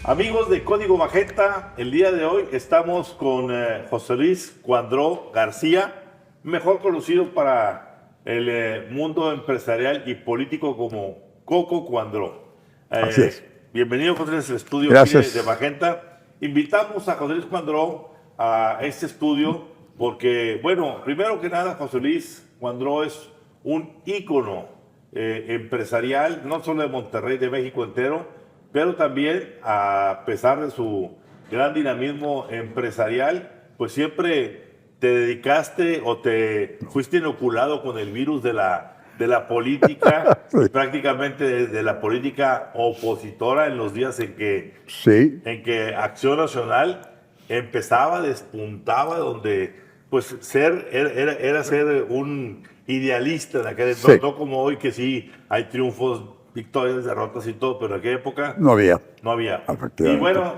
Amigos de Código Magenta, el día de hoy estamos con José Luis Cuandró García, mejor conocido para el mundo empresarial y político como Coco Cuandró. Así es. Bienvenido, José Luis, al estudio Gracias. de Magenta. Invitamos a José Luis Cuandró a este estudio porque, bueno, primero que nada, José Luis Cuandró es un ícono empresarial, no solo de Monterrey, de México entero, pero también, a pesar de su gran dinamismo empresarial, pues siempre te dedicaste o te fuiste inoculado con el virus de la política, Sí. y prácticamente de la política opositora en los días Sí, en que Acción Nacional empezaba, despuntaba, donde pues era ser un idealista en aquel sí, entonces, no como hoy que sí hay triunfos, victorias, derrotas y todo, pero en aquella época no había, no había. Y efectivamente. bueno,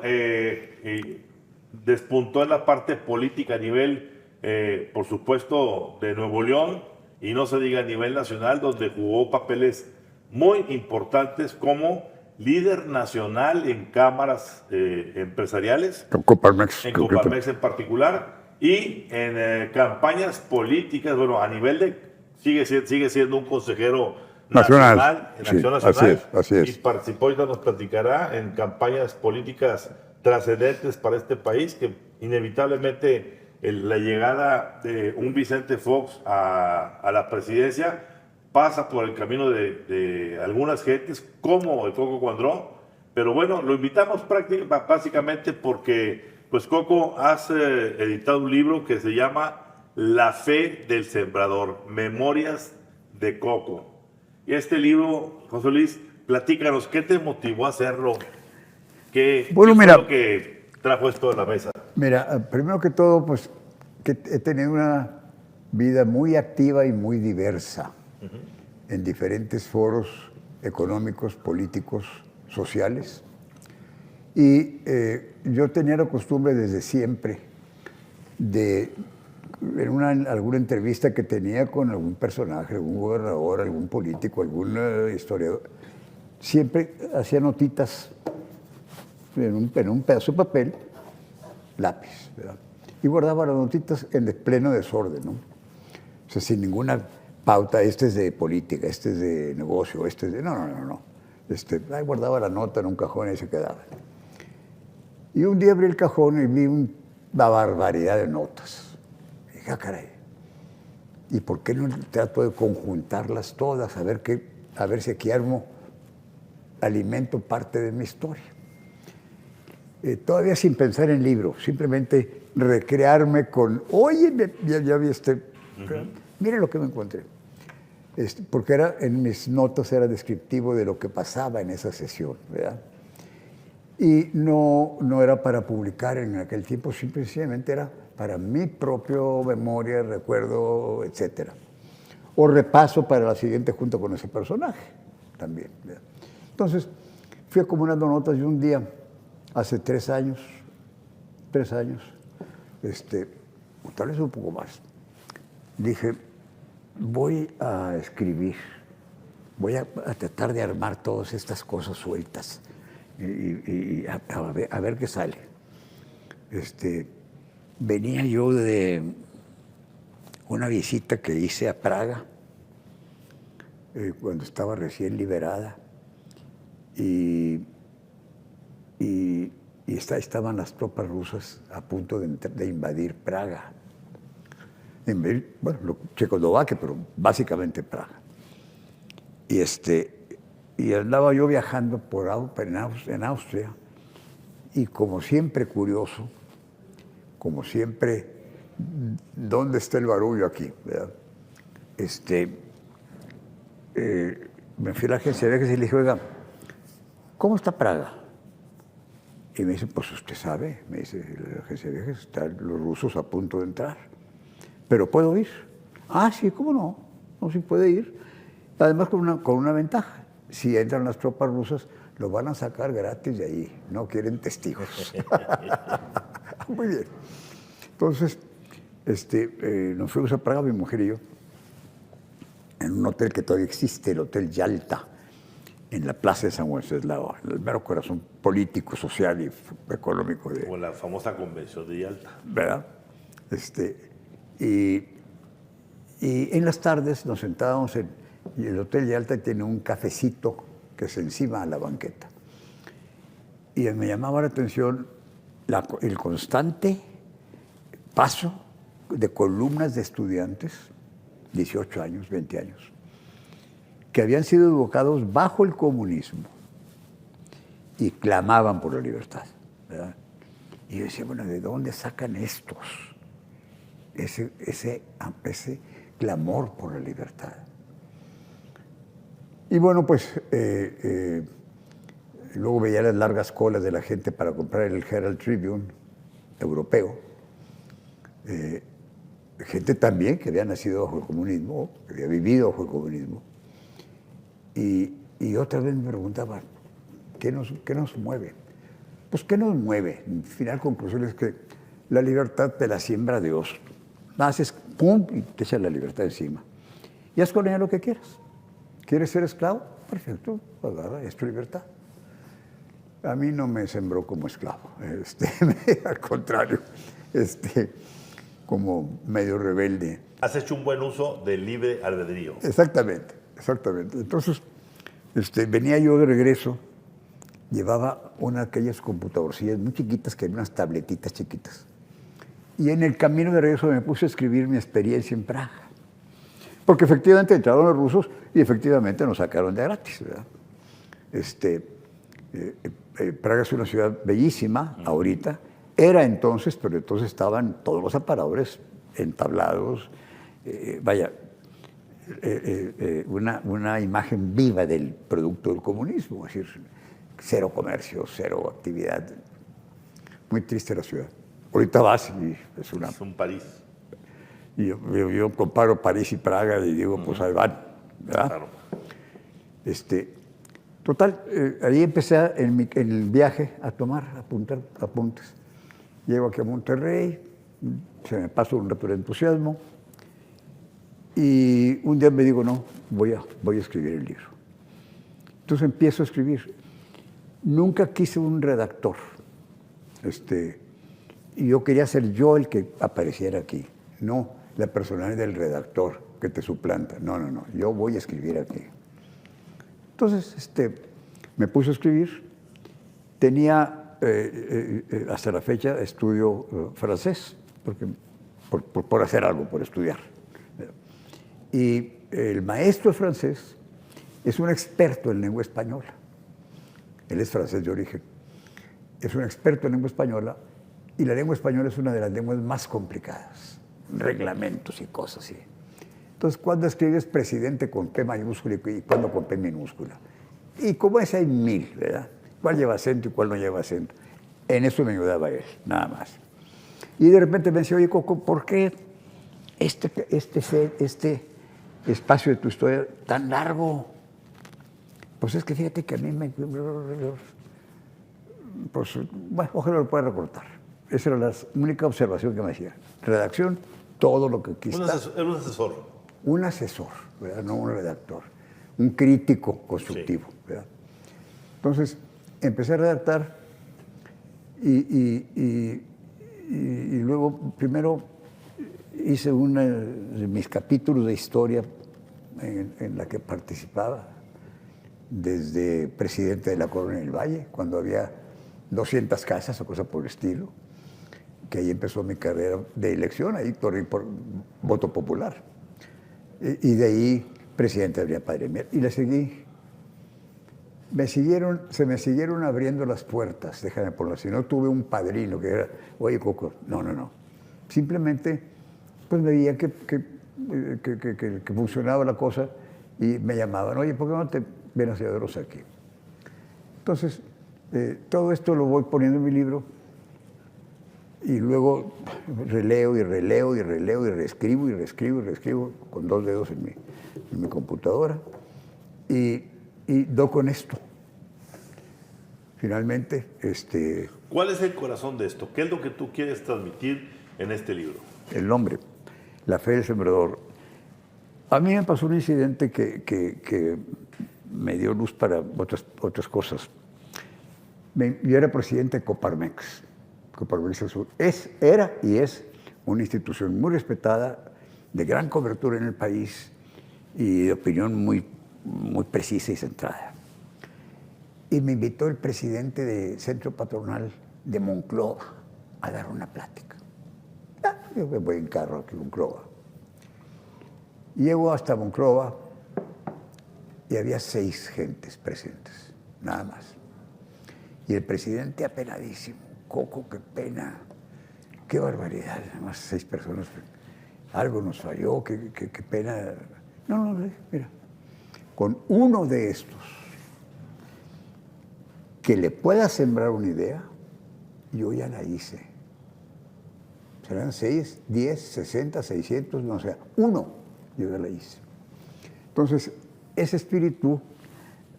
despuntó en la parte política a nivel, por supuesto, de Nuevo León, y no se diga a nivel nacional, donde jugó papeles muy importantes como líder nacional en cámaras empresariales, Con Coparmex, en concreto. Coparmex en particular, y en campañas políticas, bueno, a nivel de, sigue siendo un consejero Nacional, nacional, en sí, Acción así Nacional, es, así y es. participó, ahorita nos platicará, en campañas políticas trascendentes para este país, que inevitablemente la llegada de un Vicente Fox a la presidencia pasa por el camino de algunas gentes, como el Coco Cuandró, pero bueno, lo invitamos básicamente porque pues Coco has editado un libro que se llama La Fe del Sembrador, Memorias de Coco. Y este libro, José Luis, platícanos, ¿qué te motivó a hacerlo? ¿Qué Bueno, fue lo mira, que trajo esto a la mesa? primero que todo, pues que he tenido una vida muy activa y muy diversa en diferentes foros económicos, políticos, sociales. Y yo tenía la costumbre desde siempre de, alguna entrevista que tenía con algún personaje, algún gobernador, algún político, algún historiador, siempre hacía notitas en un pedazo de papel, lápiz, ¿verdad? Y guardaba las notitas en pleno desorden, ¿no? O sea, sin ninguna pauta, este es de política, este es de negocio, este es de... No. Ahí guardaba la nota en un cajón y se quedaba. Y un día abrí el cajón y vi una barbaridad de notas. Y dije, caray, ¿y por qué no trato de conjuntarlas todas? A ver si aquí alimento parte de mi historia. Todavía sin pensar en libro, simplemente recrearme con, oye, ya vi mira lo que me encontré. Porque en mis notas era descriptivo de lo que pasaba en esa sesión, ¿verdad? Y no era para publicar en aquel tiempo, simplemente era para mi propio memoria, recuerdo, etc. O repaso para la siguiente junta con ese personaje también, ¿verdad? Entonces, fui acumulando notas y un día, hace 3 años, o tal vez un poco más, dije, voy a escribir, voy a tratar de armar todas estas cosas sueltas y a ver qué sale. Venía yo de una visita que hice a Praga cuando estaba recién liberada y estaban las tropas rusas a punto de invadir Praga. Bueno, Checoslovaquia, pero básicamente Praga. Y andaba yo viajando en Austria, y como siempre curioso, como siempre, ¿dónde está el barullo aquí? ¿Verdad? Me fui a la agencia de viajes y le dije, oiga, ¿cómo está Praga? Y me dice, pues usted sabe, me dice, la agencia de viajes, están los rusos a punto de entrar. ¿Pero puedo ir? Ah, sí, ¿cómo no? No, sí puede ir. Además con una ventaja. Si entran las tropas rusas, lo van a sacar gratis de ahí. No quieren testigos. Muy bien. Entonces, nos fuimos a Praga, mi mujer y yo, en un hotel que todavía existe, el Hotel Yalta. en la plaza de San Wenceslao, en el mero corazón político, social y económico de... Como la famosa convención de Yalta. ¿Verdad? Y en las tardes nos sentábamos y el Hotel Yalta tiene un cafecito que se encima a la banqueta. Y me llamaba la atención el constante paso de columnas de estudiantes, 18 años, 20 años, que habían sido educados bajo el comunismo y clamaban por la libertad, ¿verdad? Y yo decía, bueno, ¿de dónde sacan estos? Ese clamor por la libertad. Y bueno, pues luego veía las largas colas de la gente para comprar el Herald Tribune europeo. Gente también que había nacido bajo el comunismo, que había vivido bajo el comunismo. Y otra vez me preguntaban, ¿qué nos mueve? Pues, ¿qué nos mueve? En final, conclusión es que la libertad te la siembra Dios. Naces, pum, y te echas la libertad encima. Y haz con ella lo que quieras. ¿Quieres ser esclavo? Perfecto, agarra, es tu libertad. A mí no me sembró como esclavo, al contrario, como medio rebelde. Has hecho un buen uso del libre albedrío. Exactamente. Entonces, venía yo de regreso, llevaba una de aquellas computadorcillas muy chiquitas, que eran unas tabletitas chiquitas. Y en el camino de regreso me puse a escribir mi experiencia en Praga. Porque efectivamente entraron los rusos y efectivamente nos sacaron de gratis, ¿verdad? Praga es una ciudad bellísima ahorita. Era entonces, pero entonces estaban todos los aparadores entablados. Una imagen viva del producto del comunismo, es decir, cero comercio, cero actividad. Muy triste la ciudad. Ahorita vas y es un París. Y yo comparo París y Praga y digo, pues ahí van, ¿verdad? Claro. Total, ahí empecé en el viaje a apuntar apuntes. Llego aquí a Monterrey, se me pasa un rato de entusiasmo y un día me digo, no, voy a escribir el libro. Entonces empiezo a escribir. Nunca quise un redactor. Y yo quería ser yo el que apareciera aquí, no la personalidad del redactor que te suplanta. No, yo voy a escribir aquí. Entonces, me puse a escribir. Tenía, hasta la fecha, estudio francés, por hacer algo, por estudiar. Y el maestro francés es un experto en lengua española. Él es francés de origen. Es un experto en lengua española y la lengua española es una de las lenguas más complicadas. Reglamentos y cosas así. Entonces, cuando escribes presidente con P mayúscula y cuando con P minúscula. Y como ese hay 1000, ¿verdad? ¿Cuál lleva acento y cuál no lleva acento? En eso me ayudaba él, nada más. Y de repente me decía, oye, Coco, ¿por qué este espacio de tu historia tan largo? Pues es que fíjate que a mí pues, bueno, ojalá lo pueda recortar. Esa era la única observación que me hacía. Redacción, todo lo que quisiera. Era un asesor. Un asesor, ¿verdad? No un redactor. Un crítico constructivo, sí. ¿Verdad? Entonces, empecé a redactar y luego, primero, hice uno de mis capítulos de historia en la que participaba desde presidente de la Colonia del Valle, cuando había 200 casas o cosa por el estilo, que ahí empezó mi carrera de elección, ahí por voto popular. Y de ahí presidente de Adrián Padre Mier. Y le seguí. Se me siguieron abriendo las puertas, déjame ponerlo así. No tuve un padrino que era, oye, Coco, no. Simplemente, pues veía que funcionaba la cosa y me llamaban, oye, ¿por qué no te vienes a ayudarnos aquí? Entonces, todo esto lo voy poniendo en mi libro y luego releo y reescribo con 2 dedos en mi computadora y doy con esto. Finalmente, ¿Cuál es el corazón de esto? ¿Qué es lo que tú quieres transmitir en este libro? El nombre, La fe del sembrador. A mí me pasó un incidente que me dio luz para otras cosas. Yo era presidente de Coparmex. Coparmex era y es una institución muy respetada, de gran cobertura en el país y de opinión muy precisa y centrada. Y me invitó el presidente del Centro Patronal de Monclova a dar una plática. Yo me voy en carro aquí a Monclova. Llego hasta Monclova y había 6 gentes presentes, nada más. Y el presidente apenadísimo. Coco, qué pena, qué barbaridad, nada más 6 personas. Algo nos falló, qué pena. No, mira, con uno de estos que le pueda sembrar una idea, yo ya la hice. Serán 6, 10, 60, 600, no sé, uno, yo ya la hice. Entonces, ese espíritu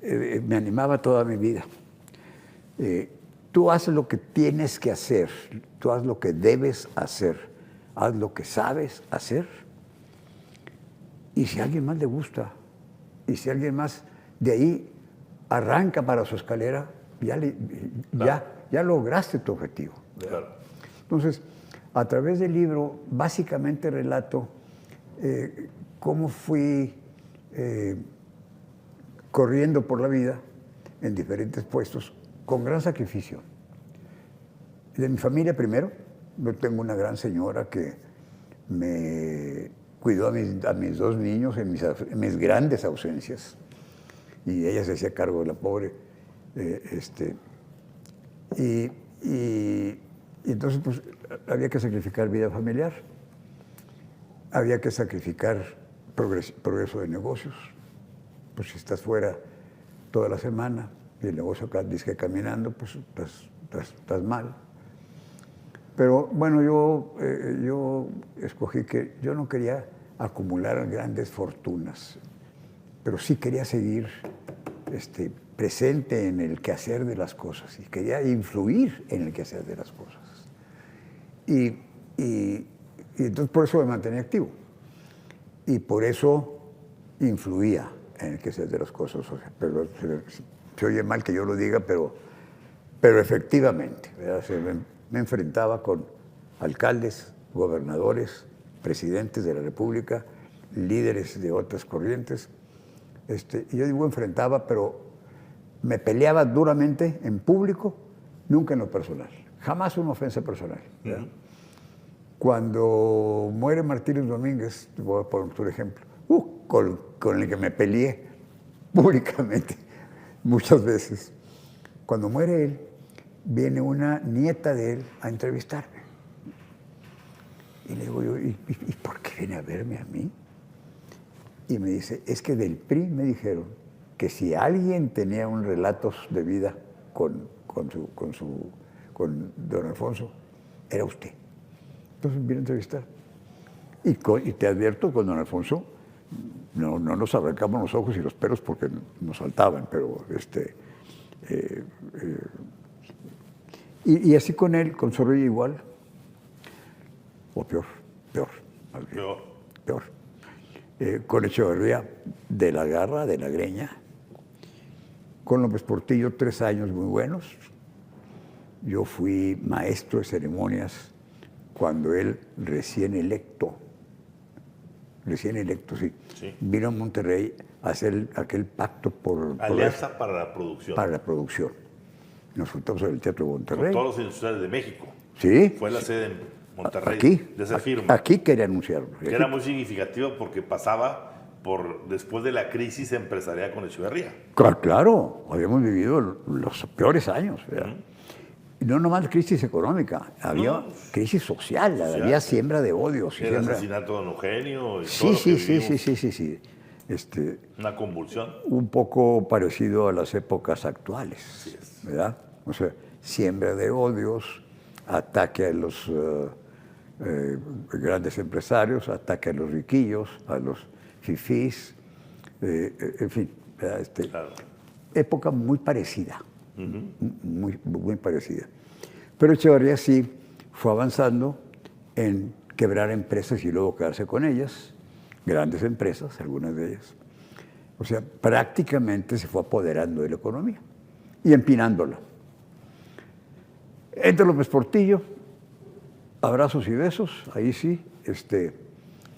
me animaba toda mi vida. Tú haz lo que tienes que hacer, tú haz lo que debes hacer, haz lo que sabes hacer. Y si a alguien más le gusta, y si alguien más de ahí arranca para su escalera, ya lograste tu objetivo. Claro. Entonces, a través del libro, básicamente relato cómo fui corriendo por la vida en diferentes puestos, con gran sacrificio. De mi familia primero, yo tengo una gran señora que me cuidó a mis 2 niños en mis grandes ausencias, y ella se hacía cargo de la pobre. Y entonces pues había que sacrificar vida familiar, había que sacrificar progreso de negocios. Pues si estás fuera toda la semana y el negocio acá dice caminando, pues estás mal. Pero bueno, yo escogí que yo no quería acumular grandes fortunas, pero sí quería seguir presente en el quehacer de las cosas y quería influir en el quehacer de las cosas. Y entonces por eso me mantenía activo y por eso influía en el quehacer de las cosas. O sea, pero se oye mal que yo lo diga, pero efectivamente, me enfrentaba con alcaldes, gobernadores, presidentes de la República, líderes de otras corrientes. Y yo digo enfrentaba, pero me peleaba duramente en público, nunca en lo personal. Jamás una ofensa personal. Uh-huh. Cuando muere Martínez Domínguez, te voy a poner otro ejemplo, con el que me peleé públicamente muchas veces. Cuando muere él, viene una nieta de él a entrevistarme. Y le digo yo, ¿y por qué viene a verme a mí? Y me dice, es que del PRI me dijeron que si alguien tenía un relatos de vida con don Alfonso, era usted. Entonces vine a entrevistar. Y te advierto, con don Alfonso no nos arrancamos los ojos y los pelos porque nos saltaban, pero y así con él, con Zorrilla igual, o peor. Con Echeverría, de la garra, de la greña. Con López Portillo, 3 años muy buenos. Yo fui maestro de ceremonias cuando él recién electo, sí, vino a Monterrey a hacer aquel pacto por Alianza para la Producción. Para la producción. Nos juntamos en el Teatro de Monterrey. Con todos los industriales de México. Sí. Fue la sede en Monterrey de esa firma. Aquí quería anunciarlo. Que era muy significativo porque pasaba después de la crisis empresarial con Echeverría. Claro, habíamos vivido los peores años. Y no nomás crisis económica, había crisis social, había siembra de odios. El asesinato de don Eugenio. Y Sí. Una convulsión. Un poco parecido a las épocas actuales, ¿verdad? O sea, siembra de odios, ataque a los grandes empresarios, ataque a los riquillos, a los fifís, en fin, ¿verdad? Claro. Época muy parecida, muy parecida. Pero Echeverría sí fue avanzando en quebrar empresas y luego quedarse con ellas, grandes empresas, algunas de ellas. O sea, prácticamente se fue apoderando de la economía y empinándola. Entra López Portillo, abrazos y besos, ahí sí.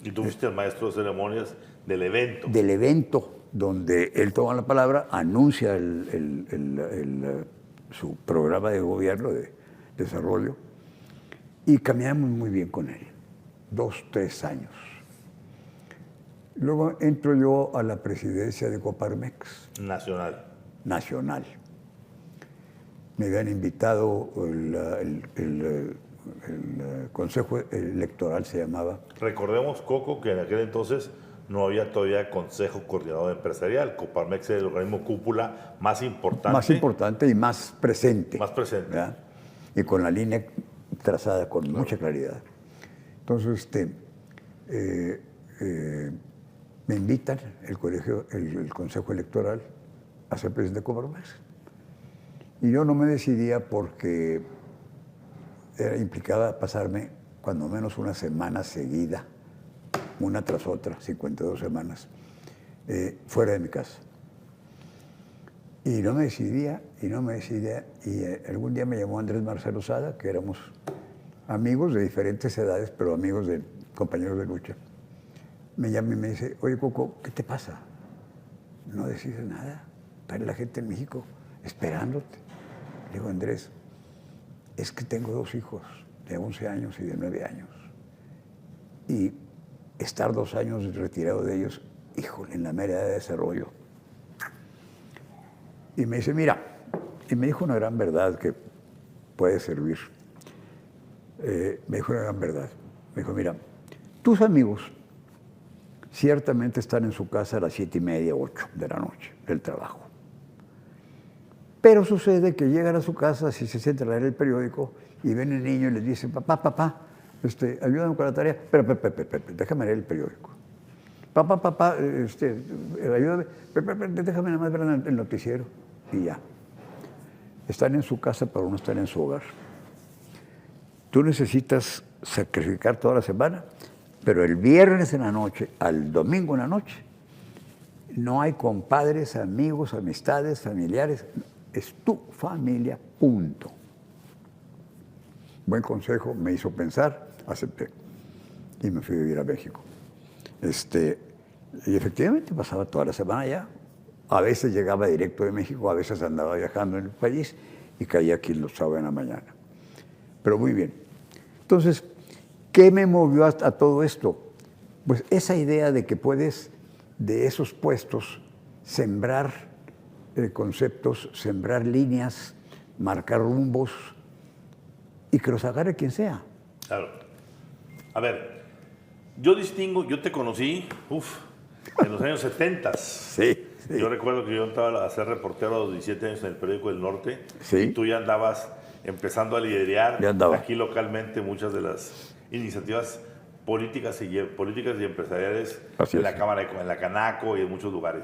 Y tú fuiste el maestro de ceremonias del evento. Del evento donde él toma la palabra, anuncia su programa de gobierno, de desarrollo, y caminamos muy bien con él, 2, 3 años. Luego entro yo a la presidencia de Coparmex. Nacional. Me habían invitado, el Consejo Electoral se llamaba. Recordemos, Coco, que en aquel entonces no había todavía Consejo Coordinador Empresarial. Coparmex era el organismo cúpula más importante. Más importante y más presente. Más presente. ¿Verdad? Y con la línea trazada con mucha claridad. Entonces, me invitan el Consejo Electoral a ser presidente de Coparmex. Y yo no me decidía porque implicaba pasarme cuando menos una semana seguida, una tras otra, 52 semanas, fuera de mi casa. Y no me decidía. Y algún día me llamó Andrés Marcelo Sada, que éramos amigos de diferentes edades, pero amigos de compañeros de lucha. Me llama y me dice, oye, Coco, ¿qué te pasa? No decides nada. Está la gente en México esperándote. Le digo, Andrés, es que tengo 2 hijos de 11 años y de 9 años. Y estar 2 años retirado de ellos, híjole, en la mera edad de desarrollo. Y me dice, mira, y me dijo una gran verdad que puede servir. Me dijo una gran verdad. Me dijo, mira, tus amigos ciertamente están en su casa a las 7:30, 8 de la noche del trabajo. Pero sucede que llegan a su casa, si se sientan a leer el periódico, y ven el niño y les dicen, papá, ayúdame con la tarea. Pero, déjame leer el periódico. Papá, ayúdame, déjame nada más ver el noticiero. Y ya. Están en su casa, pero no están en su hogar. Tú necesitas sacrificar toda la semana, pero el viernes en la noche, al domingo en la noche, no hay compadres, amigos, amistades, familiares. Es tu familia, punto. Buen consejo, me hizo pensar, acepté. Y me fui a vivir a México. Y efectivamente pasaba toda la semana allá. A veces llegaba directo de México, a veces andaba viajando en el país y caía aquí los sábados en la mañana. Pero muy bien. Entonces, ¿qué me movió a todo esto? Pues esa idea de que puedes, de esos puestos, sembrar conceptos, sembrar líneas, marcar rumbos y que los agarre quien sea. Claro. A ver, yo te conocí, en los años 70. Sí. Yo recuerdo que yo entraba a ser reportero a los 17 años en el periódico del Norte. Sí. Y tú ya andabas empezando a liderar aquí localmente muchas de las iniciativas políticas y empresariales en la Cámara, en la Canaco y en muchos lugares.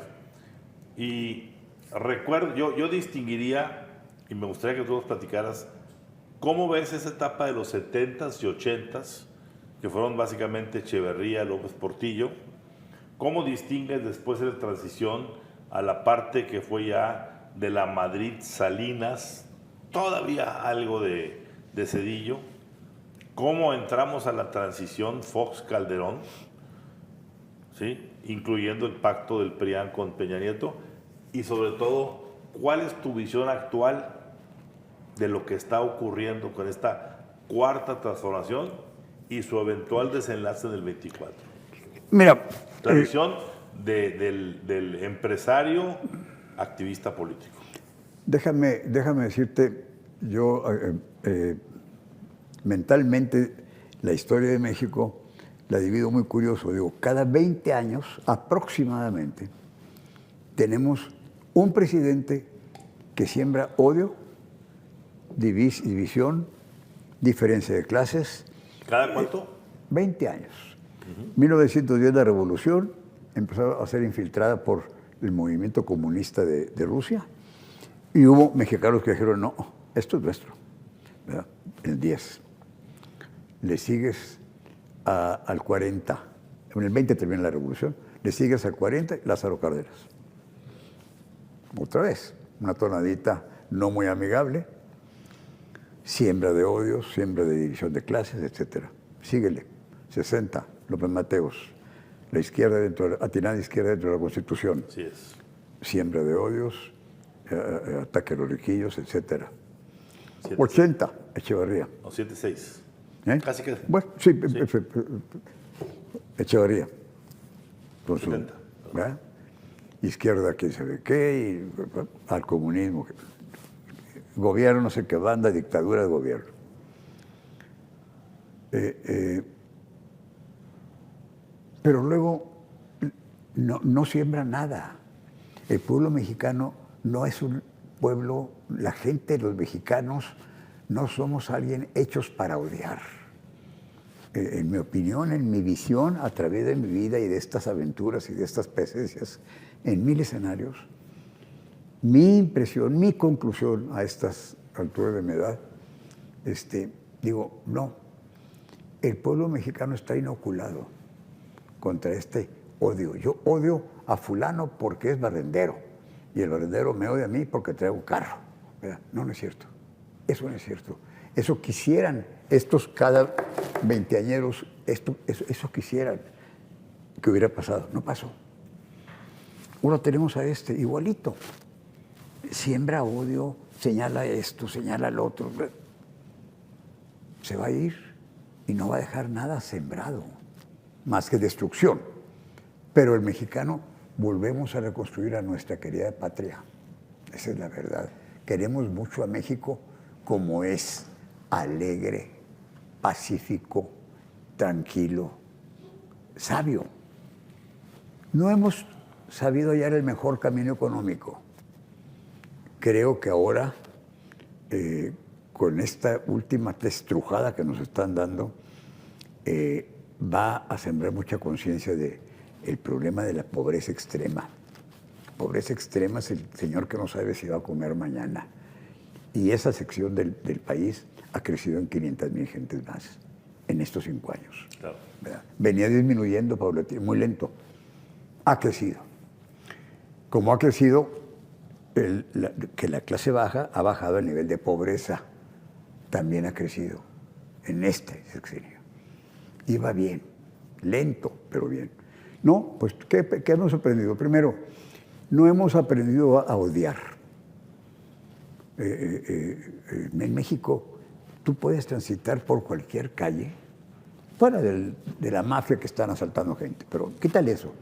Y recuerdo, yo distinguiría, y me gustaría que tú nos platicaras, ¿cómo ves esa etapa de los 70s y 80s, que fueron básicamente Echeverría, López Portillo? ¿Cómo distingues después de la transición a la parte que fue ya de la Madrid Salinas, todavía algo de Zedillo? ¿Cómo entramos a la transición Fox-Calderón? ¿Sí? Incluyendo el pacto del PRIAN con Peña Nieto. Y sobre todo, ¿cuál es tu visión actual de lo que está ocurriendo con esta cuarta transformación y su eventual desenlace en el 24? Mira, la visión del empresario activista político. Déjame decirte, yo mentalmente la historia de México la divido muy curioso. Digo, cada 20 años aproximadamente tenemos un presidente que siembra odio, división, diferencia de clases. ¿Cada cuánto? 20 años. 1910 la revolución empezó a ser infiltrada por el movimiento comunista de Rusia y hubo mexicanos que dijeron, no, esto es nuestro. ¿Verdad? El 10. Le sigues al 40. En el 20 termina la revolución. Le sigues al 40, Lázaro Cárdenas. Otra vez, una tonadita no muy amigable, siembra de odios, siembra de división de clases, etc. Síguele. 60, López Mateos. La izquierda atinada izquierda dentro de la Constitución. Así es. Siembra de odios, ataque a los riquillos, etc. 7-6. 80, Echeverría. O 7-6. Casi que. Bueno, sí, Echeverría. Con su, 70. ¿verdad? Izquierda, quién sabe qué, y al comunismo. Gobierno, no sé qué banda, dictadura de gobierno. Pero luego no siembra nada. El pueblo mexicano no es un pueblo, la gente, los mexicanos, no somos alguien hechos para odiar. En mi opinión, en mi visión, a través de mi vida y de estas aventuras y de estas presencias en 1000 escenarios, mi impresión, mi conclusión a estas alturas de mi edad, digo, no, el pueblo mexicano está inoculado contra este odio. Yo odio a fulano porque es barrendero y el barrendero me odia a mí porque traigo carro. ¿Verdad? No, no es cierto. Eso no es cierto. Eso quisieran estos cada veinteañeros, eso quisieran que hubiera pasado. No pasó. Ahora tenemos a igualito. Siembra odio, señala esto, señala lo otro. Se va a ir y no va a dejar nada sembrado, más que destrucción. Pero el mexicano volvemos a reconstruir a nuestra querida patria. Esa es la verdad. Queremos mucho a México como es, alegre, pacífico, tranquilo, sabio. No hemos sabido hallar el mejor camino económico. Creo que ahora, con esta última estrujada que nos están dando, va a sembrar mucha conciencia del problema de la pobreza extrema. Pobreza extrema es el señor que no sabe si va a comer mañana. Y esa sección del país ha crecido en 500,000 gentes más en estos 5 años. Claro. ¿Verdad? Venía disminuyendo paulatinamente, muy lento. Ha crecido. Como ha crecido, que la clase baja ha bajado el nivel de pobreza. También ha crecido en este sexenio. Iba bien, lento, pero bien. No, pues, ¿qué hemos aprendido? Primero, no hemos aprendido a odiar. En México, tú puedes transitar por cualquier calle, fuera de la mafia que están asaltando gente, pero quítale eso.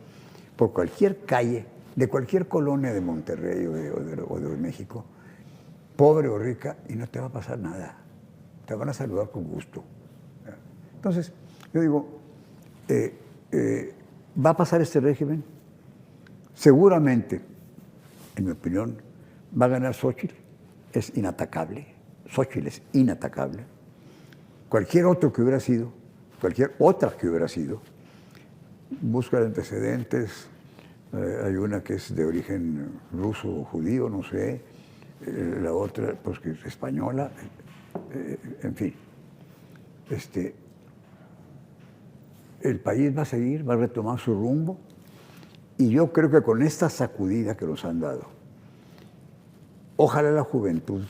Por cualquier calle, de cualquier colonia de Monterrey o de México, pobre o rica, y no te va a pasar nada. Te van a saludar con gusto. Entonces, yo digo, ¿va a pasar este régimen? Seguramente, en mi opinión, va a ganar Xóchitl. Es inatacable. Xóchitl es inatacable. Cualquier otro que hubiera sido, cualquier otra que hubiera sido, busca antecedentes. Hay una que es de origen ruso o judío, no sé. La otra, pues, que es española. En fin. El país va a seguir, va a retomar su rumbo. Y yo creo que con esta sacudida que nos han dado, ojalá la juventud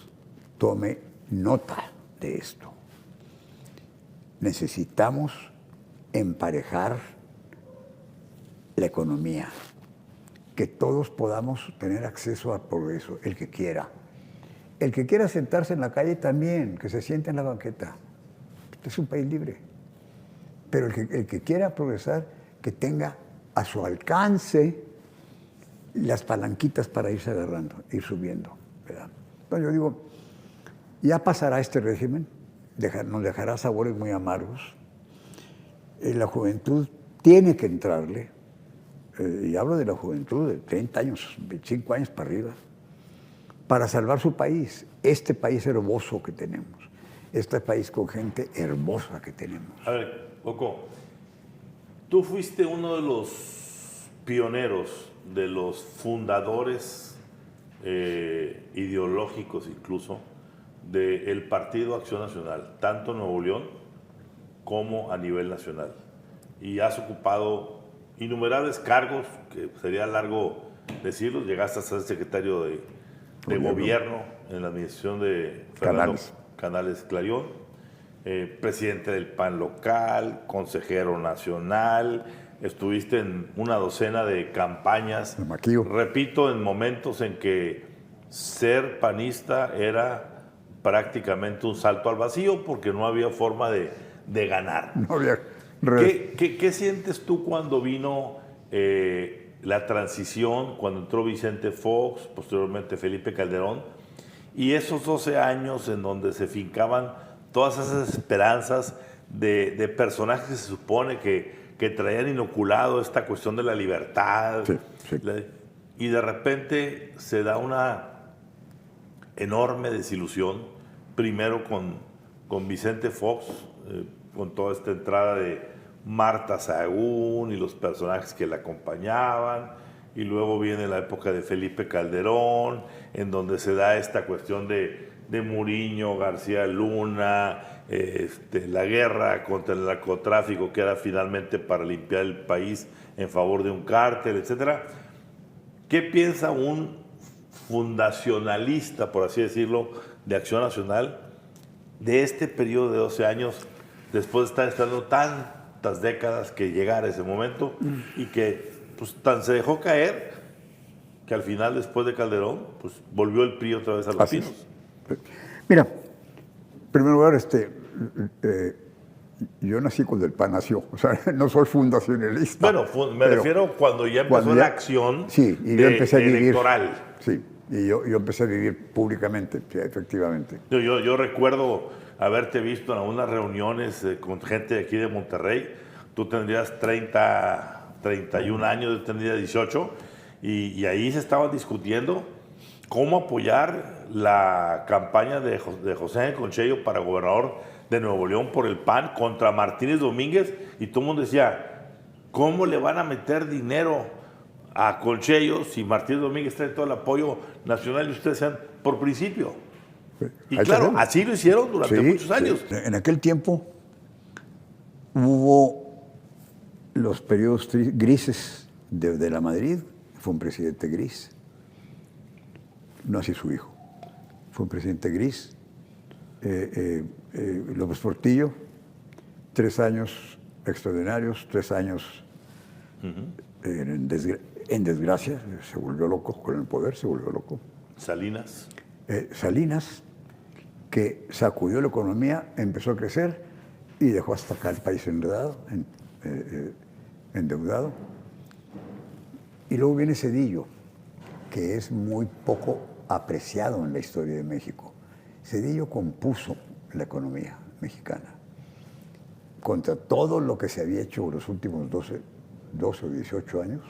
tome nota de esto. Necesitamos emparejar la economía, que todos podamos tener acceso al progreso, el que quiera. El que quiera sentarse en la calle también, que se siente en la banqueta. Este es un país libre. Pero el que quiera progresar, que tenga a su alcance las palanquitas para irse agarrando, ir subiendo. ¿Verdad? Entonces yo digo, ya pasará este régimen, nos dejará sabores muy amargos. La juventud tiene que entrarle, y hablo de la juventud de 30 años, 25 años para arriba, para salvar su país, este país hermoso que tenemos, este país con gente hermosa que tenemos. A ver, Coco, tú fuiste uno de los pioneros, de los fundadores ideológicos incluso, del Partido Acción Nacional, tanto en Nuevo León como a nivel nacional. Y has ocupado innumerables cargos, que sería largo decirlo, llegaste a ser secretario de gobierno en la administración de Fernando Canales Clarión, presidente del PAN local, consejero nacional, estuviste en una docena de campañas, repito, en momentos en que ser panista era prácticamente un salto al vacío porque no había forma de ganar. No había... ¿Qué sientes tú cuando vino la transición, cuando entró Vicente Fox, posteriormente Felipe Calderón, y esos 12 años en donde se fincaban todas esas esperanzas de personajes que se supone que traían inoculado esta cuestión de la libertad? Sí, sí. Y de repente se da una enorme desilusión, primero con Vicente Fox, con toda esta entrada de Marta Sahagún y los personajes que la acompañaban, y luego viene la época de Felipe Calderón, en donde se da esta cuestión de Muriño, García Luna, la guerra contra el narcotráfico, que era finalmente para limpiar el país en favor de un cártel, etc. ¿Qué piensa un fundacionalista, por así decirlo, de Acción Nacional, de este periodo de 12 años, después de estar estando tantas décadas que llegara ese momento y que pues tan se dejó caer que al final, después de Calderón, pues volvió el PRI otra vez a los pinos? Mira, en primer lugar, yo nací cuando el PAN nació, o sea, no soy fundacionalista. Bueno, me refiero cuando ya empezó la acción electoral. Sí, y yo empecé a vivir públicamente, sí, efectivamente. Yo recuerdo haberte visto en algunas reuniones con gente de aquí de Monterrey. Tú tendrías 31 años, yo tendría 18, y ahí se estaba discutiendo cómo apoyar la campaña de José Conchello para gobernador de Nuevo León por el PAN contra Martínez Domínguez, y todo el mundo decía, ¿cómo le van a meter dinero a Conchello si Martínez Domínguez trae todo el apoyo nacional y ustedes sean por principio? Y claro, así lo hicieron durante muchos años. Sí. En aquel tiempo hubo los periodos grises de la Madrid. Fue un presidente gris. No así su hijo. Fue un presidente gris. López Portillo, 3 años extraordinarios, 3 años en desgracia, se volvió loco con el poder, se volvió loco. Salinas. Salinas, que sacudió la economía, empezó a crecer y dejó hasta acá el país endeudado. Y luego viene Zedillo, que es muy poco apreciado en la historia de México. Zedillo compuso la economía mexicana contra todo lo que se había hecho los últimos 12 o 18 años.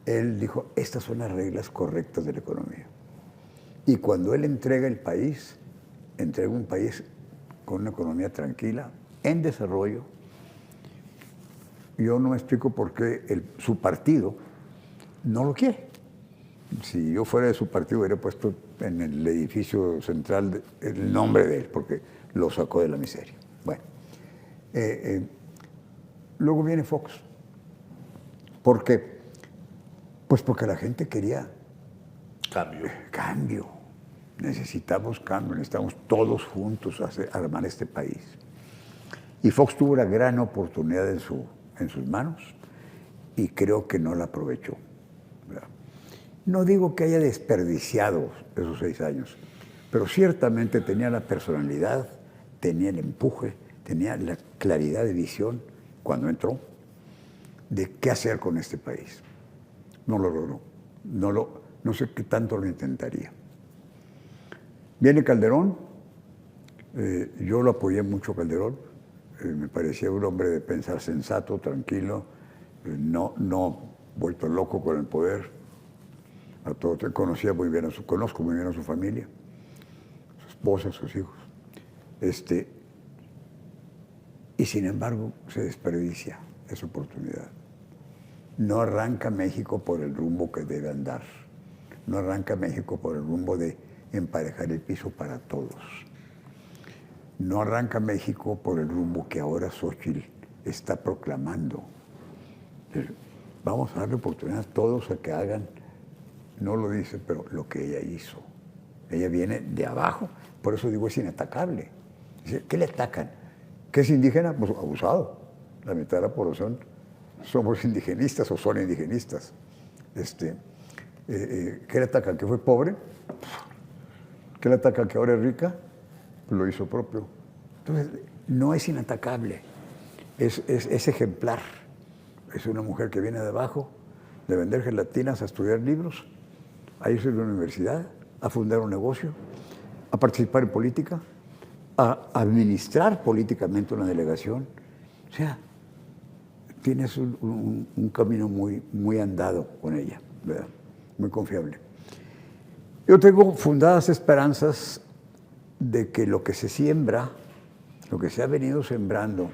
Él dijo, estas son las reglas correctas de la economía. Y cuando él entrega el país, entrega un país con una economía tranquila, en desarrollo. Yo no me explico por qué su partido no lo quiere. Si yo fuera de su partido, hubiera puesto en el edificio central el nombre de él, porque lo sacó de la miseria. Bueno, luego viene Fox. ¿Por qué? Pues porque la gente quería cambio. Necesitamos cambio, necesitamos todos juntos armar este país. Y Fox tuvo una gran oportunidad en sus manos y creo que no la aprovechó. No digo que haya desperdiciado esos 6 años, pero ciertamente tenía la personalidad, tenía el empuje, tenía la claridad de visión cuando entró de qué hacer con este país. No lo logró. No sé qué tanto lo intentaría. Viene Calderón. Yo lo apoyé mucho a Calderón. Me parecía un hombre de pensar sensato, tranquilo, no vuelto loco con el poder. Conozco muy bien a su familia, su esposa, sus hijos. Y sin embargo se desperdicia esa oportunidad. No arranca México por el rumbo que debe andar. No arranca México por el rumbo de emparejar el piso para todos. No arranca México por el rumbo que ahora Xóchitl está proclamando. Vamos a darle oportunidad a todos a que hagan no lo dice, pero lo que ella hizo. Ella viene de abajo, por eso digo es inatacable. Dice, ¿qué le atacan? ¿Qué es indígena? Pues abusado. La mitad de la población somos indigenistas o son indigenistas. ¿Qué le atacan? ¿Que fue pobre? ¿Qué le atacan? ¿Que ahora es rica? Pues lo hizo propio. Entonces, no es inatacable, es ejemplar. Es una mujer que viene de abajo, de vender gelatinas a estudiar libros, a irse a la universidad, a fundar un negocio, a participar en política, a administrar políticamente una delegación. O sea, tienes un camino muy andado con ella, ¿verdad? Muy confiable. Yo tengo fundadas esperanzas de que lo que se siembra, lo que se ha venido sembrando,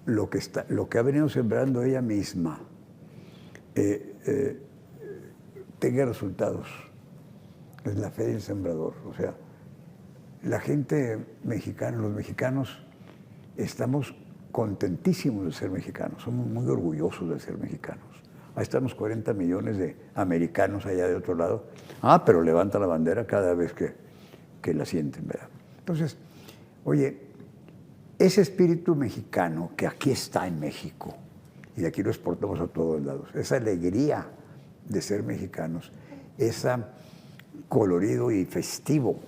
lo que ha venido sembrando ella misma, tenga resultados. Es la fe del sembrador. O sea, la gente mexicana, los mexicanos, estamos contentísimos de ser mexicanos, somos muy orgullosos de ser mexicanos. Ahí están los 40 millones de americanos allá de otro lado. Pero levanta la bandera cada vez que la sienten, ¿verdad? Entonces, oye, ese espíritu mexicano que aquí está en México, y de aquí lo exportamos a todos lados, esa alegría de ser mexicanos, ese colorido y festivo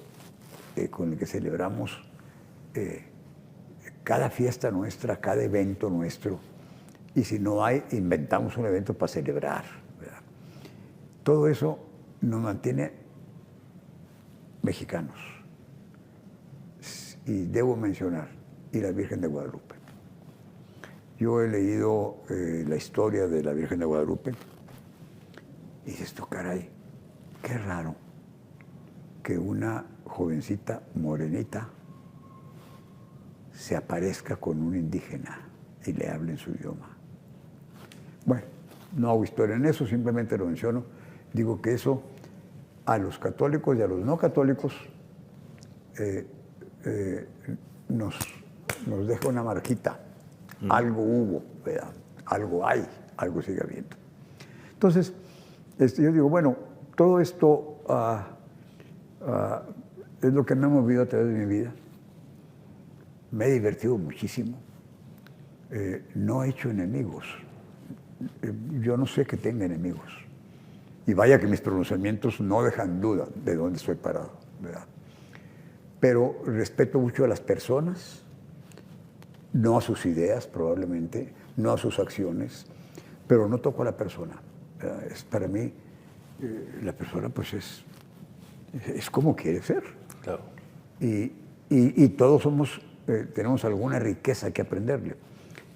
con el que celebramos cada fiesta nuestra, cada evento nuestro, y si no hay, inventamos un evento para celebrar, ¿verdad? Todo eso nos mantiene mexicanos. Y debo mencionar, y la Virgen de Guadalupe. Yo he leído la historia de la Virgen de Guadalupe y dices, esto caray, qué raro que una jovencita morenita se aparezca con un indígena y le hable en su idioma. Bueno, no hago historia en eso, simplemente lo menciono. Digo que eso a los católicos y a los no católicos nos deja una marquita. Algo hubo, ¿verdad? Algo hay, algo sigue habiendo. Entonces, yo digo, bueno, todo esto es lo que me ha movido a través de mi vida. Me he divertido muchísimo. No he hecho enemigos. Yo no sé que tenga enemigos. Y vaya que mis pronunciamientos no dejan duda de dónde estoy parado, ¿verdad? Pero respeto mucho a las personas, no a sus ideas probablemente, no a sus acciones, pero no toco a la persona. Es para mí, la persona pues es como quiere ser. Claro. Y todos tenemos alguna riqueza que aprenderle.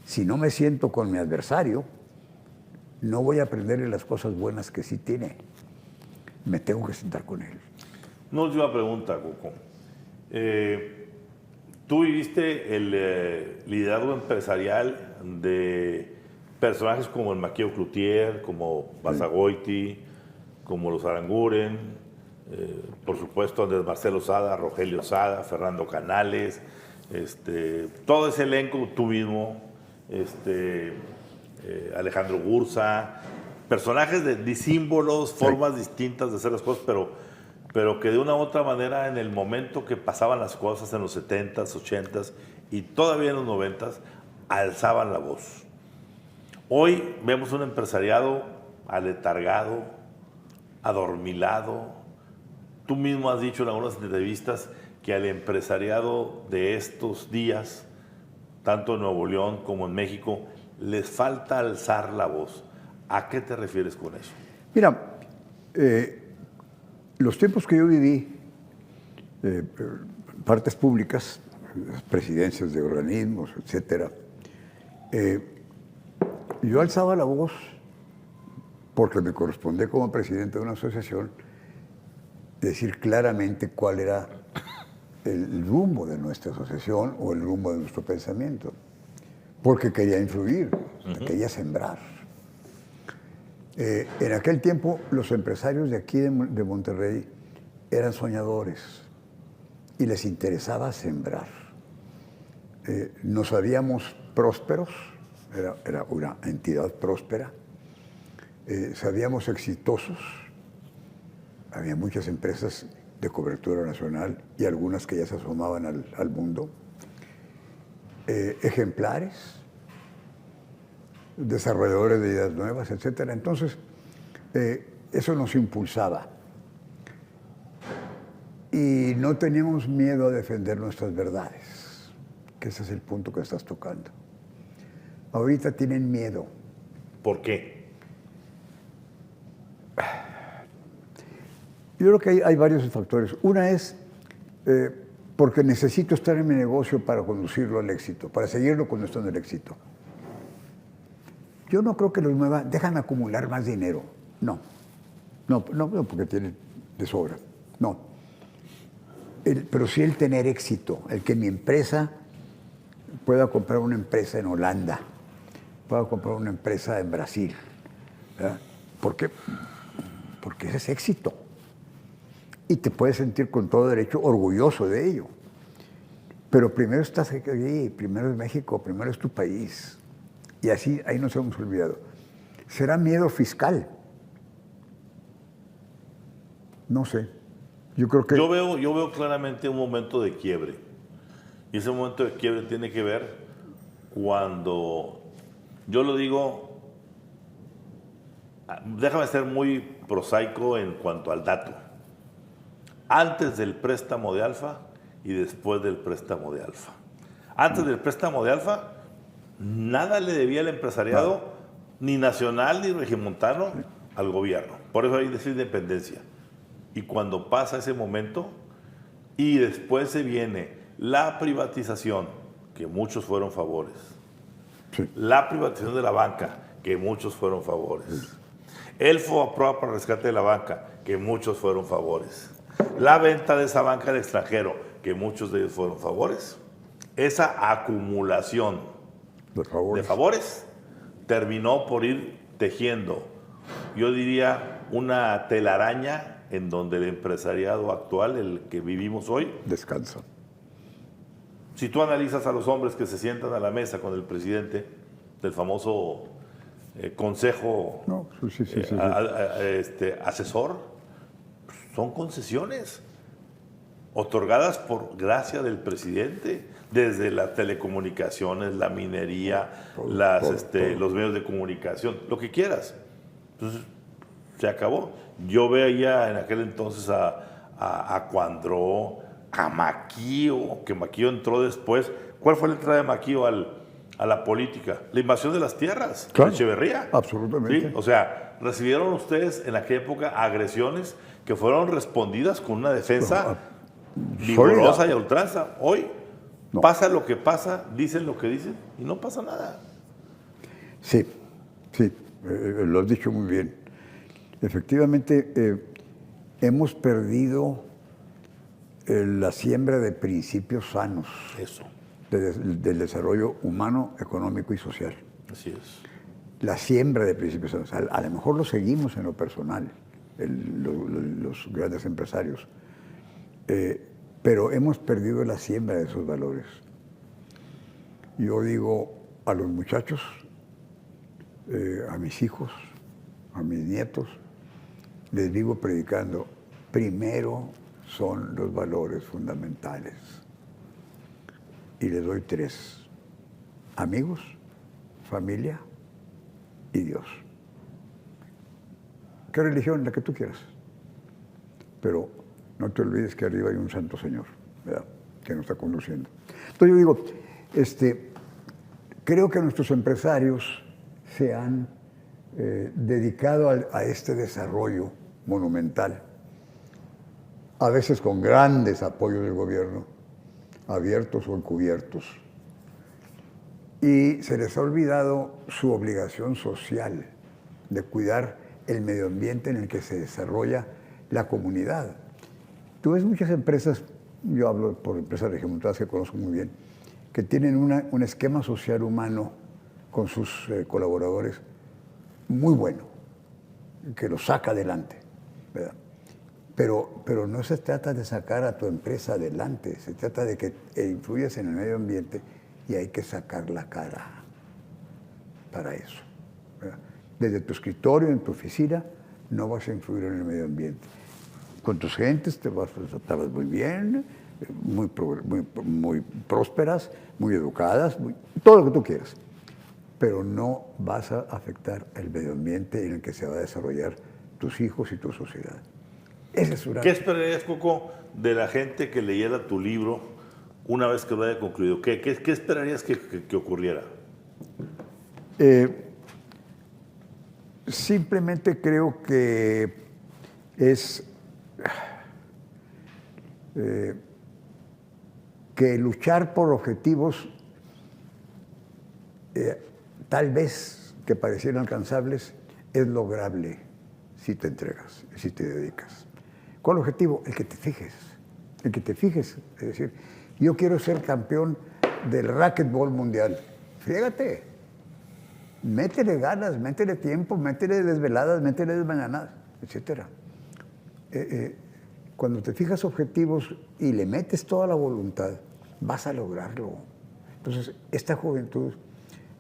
Si no me siento con mi adversario, no voy a aprenderle las cosas buenas que sí tiene. Me tengo que sentar con él. Una última pregunta, Coco. Tú viviste el liderazgo empresarial de personajes como el Maquio Cloutier, como Basagoiti, como los Aranguren, por supuesto Andrés Marcelo Sada, Rogelio Sada, Fernando Canales, todo ese elenco, tú mismo, Alejandro Gursa, personajes de símbolos, formas distintas de hacer las cosas, pero que de una u otra manera en el momento que pasaban las cosas en los 70s, 80s y todavía en los 90s, alzaban la voz. Hoy vemos un empresariado aletargado, adormilado. Tú mismo has dicho en algunas entrevistas que al empresariado de estos días, tanto en Nuevo León como en México, les falta alzar la voz. ¿A qué te refieres con eso? Mira, los tiempos que yo viví, partes públicas, presidencias de organismos, etcétera, yo alzaba la voz porque me correspondía como presidente de una asociación decir claramente cuál era el rumbo de nuestra asociación o el rumbo de nuestro pensamiento, porque quería influir, quería sembrar. En aquel tiempo los empresarios de aquí de Monterrey eran soñadores y les interesaba sembrar. Nos sabíamos prósperos, era una entidad próspera, sabíamos exitosos, había muchas empresas de cobertura nacional y algunas que ya se asomaban al mundo, ejemplares, desarrolladores de ideas nuevas, etcétera. Entonces, eso nos impulsaba. Y no teníamos miedo a defender nuestras verdades, que ese es el punto que estás tocando. Ahorita tienen miedo. ¿Por qué? Yo creo que hay varios factores. Una es porque necesito estar en mi negocio para conducirlo al éxito, para seguirlo cuando está en el éxito. Yo no creo que los mueva, déjame acumular más dinero. No, porque tienen de sobra. No. Pero sí el tener éxito, el que mi empresa pueda comprar una empresa en Holanda, pueda comprar una empresa en Brasil. ¿Verdad? ¿Por qué? Porque ese es éxito. Y te puedes sentir con todo derecho orgulloso de ello. Pero primero estás aquí, primero es México, primero es tu país. Y así, ahí nos hemos olvidado. ¿Será miedo fiscal? No sé. Yo creo que... Yo veo claramente un momento de quiebre. Y ese momento de quiebre tiene que ver cuando, yo lo digo, déjame ser muy prosaico en cuanto al dato. Antes del préstamo de Alfa y después del préstamo de Alfa. Antes del préstamo de Alfa, nada le debía el empresariado, ni nacional ni regimontano, al gobierno. Por eso hay esa independencia. Y cuando pasa ese momento, y después se viene la privatización, que muchos fueron favores. Sí. La privatización de la banca, que muchos fueron favores. El FOBAPROA para el rescate de la banca, que muchos fueron favores. La venta de esa banca al extranjero, que muchos de ellos fueron favores. Esa acumulación de favores terminó por ir tejiendo, yo diría, una telaraña en donde el empresariado actual, el que vivimos hoy, descansa. Si tú analizas a los hombres que se sientan a la mesa con el presidente del famoso consejo asesor, son concesiones otorgadas por gracia del presidente, desde las telecomunicaciones, la minería, los medios de comunicación, lo que quieras. Entonces, se acabó. Yo veía en aquel entonces a Cuandró, a Maquío, que Maquío entró después. ¿Cuál fue la entrada de Maquío a la política? La invasión de las tierras, claro, Echeverría. Absolutamente. ¿Sí? O sea, recibieron ustedes en aquella época agresiones que fueron respondidas con una defensa vigorosa y a ultranza. Hoy pasa lo que pasa, dicen lo que dicen y no pasa nada. Sí, lo has dicho muy bien. Efectivamente, hemos perdido la siembra de principios sanos. Eso. Del desarrollo humano, económico y social. Así es. La siembra de principios sanos. A lo mejor lo seguimos en lo personal, los grandes empresarios. Pero hemos perdido la siembra de esos valores. Yo digo a los muchachos, a mis hijos, a mis nietos, les vivo predicando, primero son los valores fundamentales. Y les doy 3. Amigos, familia y Dios. ¿Qué religión? La que tú quieras. Pero no te olvides que arriba hay un santo Señor, ¿verdad?, que nos está conduciendo. Entonces yo digo, creo que nuestros empresarios se han dedicado a este desarrollo monumental, a veces con grandes apoyos del gobierno, abiertos o encubiertos. Y se les ha olvidado su obligación social de cuidar el medio ambiente en el que se desarrolla la comunidad. Tú ves muchas empresas, yo hablo por empresas regiomontanas que conozco muy bien, que tienen un esquema social humano con sus colaboradores muy bueno, que los saca adelante, ¿verdad? Pero no se trata de sacar a tu empresa adelante, se trata de que influyas en el medio ambiente y hay que sacar la cara para eso, ¿verdad? Desde tu escritorio, en tu oficina, no vas a influir en el medio ambiente. con tus gentes te tratas muy bien, muy prósperas, muy educadas, todo lo que tú quieras. Pero no vas a afectar el medio ambiente en el que se va a desarrollar tus hijos y tu sociedad. Esa es una... ¿Qué esperarías, Coco, de la gente que leyera tu libro una vez que lo haya concluido? ¿Qué esperarías que ocurriera? Simplemente creo que es que luchar por objetivos tal vez que parecieran alcanzables es lograble si te entregas, si te dedicas. ¿Cuál objetivo? El que te fijes. El que te fijes. Es decir, yo quiero ser campeón del racquetball mundial. Fíjate. Métele ganas, métele tiempo, métele desveladas, métele desmañanadas, etc. Cuando te fijas objetivos y le metes toda la voluntad, vas a lograrlo. Entonces, esta juventud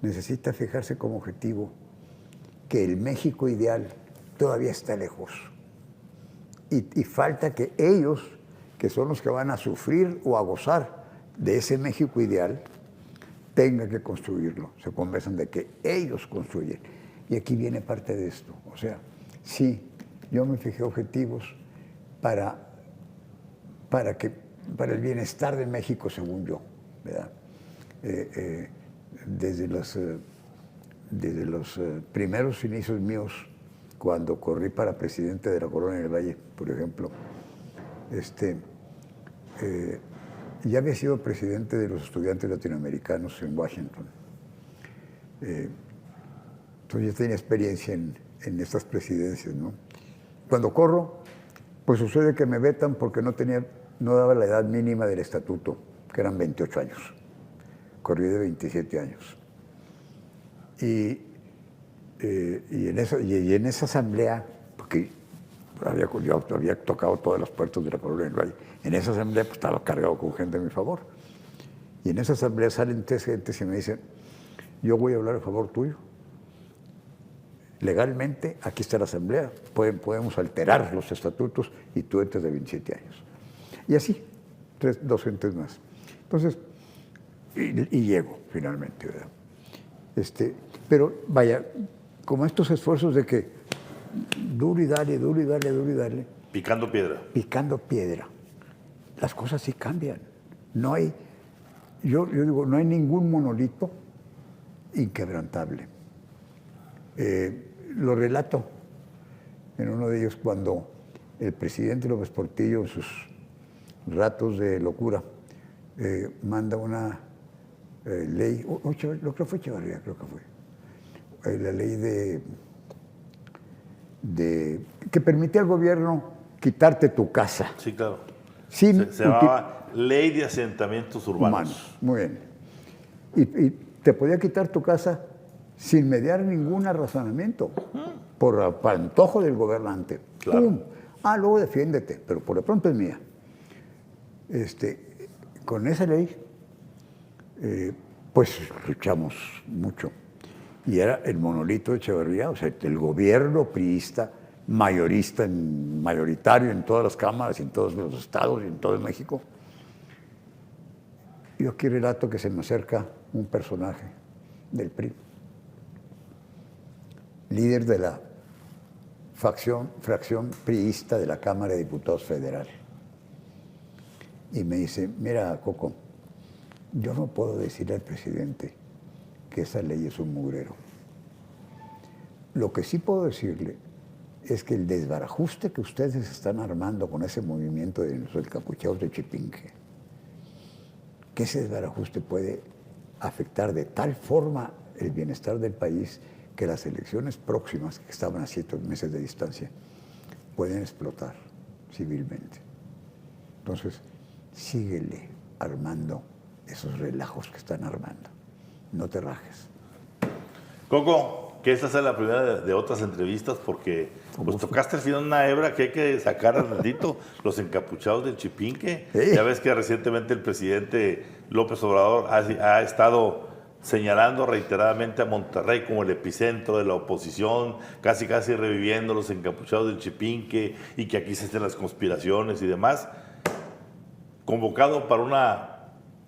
necesita fijarse como objetivo que el México ideal todavía está lejos. Y falta que ellos, que son los que van a sufrir o a gozar de ese México ideal, tengan que construirlo. Se convencen de que ellos construyen. Y aquí viene parte de esto. O sea, sí, yo me fijé objetivos para el bienestar de México, según yo, ¿verdad? Desde los primeros inicios míos, cuando corrí para presidente de la Colonia del Valle, por ejemplo, ya había sido presidente de los estudiantes latinoamericanos en Washington. Entonces ya tenía experiencia en estas presidencias, ¿no? Cuando corro, pues sucede que me vetan porque no daba la edad mínima del estatuto, que eran 28 años. Corrí de 27 años. Y en esa asamblea, porque yo había tocado todas las puertas de la Colonia del Valle, en esa asamblea pues, estaba cargado con gente a mi favor. Y en esa asamblea salen 3 gentes y me dicen, yo voy a hablar a favor tuyo. Legalmente, aquí está la asamblea, podemos alterar los estatutos y tú entras de 27 años. Y así, 2 gentes más. Entonces, y llego finalmente, ¿verdad? Pero vaya, como estos esfuerzos de que duro y dale, duro y dale, duro y dale. Picando piedra. Picando piedra. Las cosas sí cambian. No hay, yo digo, no hay ningún monolito inquebrantable. Lo relato en uno de ellos cuando el presidente López Portillo, en sus ratos de locura, manda una ley, creo que fue Echevarría, la ley que permitía al gobierno quitarte tu casa. Sí, claro. Se llamaba Ley de Asentamientos Urbanos. Muy bien. Y te podía quitar tu casa sin mediar ningún razonamiento, por antojo del gobernante. Claro. ¡Pum! Luego defiéndete, pero por lo pronto es mía. Con esa ley, pues luchamos mucho. Y era el monolito de Echevarría, o sea, el gobierno priista, mayoritario en todas las cámaras, en todos los estados y en todo México. Yo aquí relato que se me acerca un personaje del PRI, líder de la fracción priista de la Cámara de Diputados Federal. Y me dice, mira, Coco, yo no puedo decirle al presidente que esa ley es un mugrero. Lo que sí puedo decirle es que el desbarajuste que ustedes están armando con ese movimiento de los encapuchados de Chipinque, que ese desbarajuste puede afectar de tal forma el bienestar del país que las elecciones próximas, que estaban a 7 meses de distancia, pueden explotar civilmente. Entonces, síguele armando esos relajos que están armando. No te rajes. Coco, que esta sea la primera de otras entrevistas porque pues tocaste al final una hebra que hay que sacar al ratito, los encapuchados del Chipinque. Sí. Ya ves que recientemente el presidente López Obrador ha estado señalando reiteradamente a Monterrey como el epicentro de la oposición, casi reviviendo los encapuchados del Chipinque y que aquí se hacen las conspiraciones y demás. Convocado para una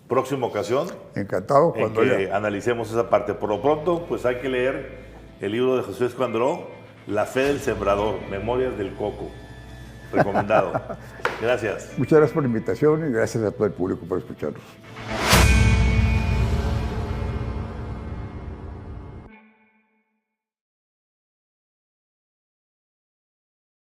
próxima ocasión. Encantado en cuando que analicemos esa parte. Por lo pronto, pues hay que leer el libro de José Escuandró, La fe del sembrador, Memorias del Coco. Recomendado. Gracias. Muchas gracias por la invitación y gracias a todo el público por escucharnos.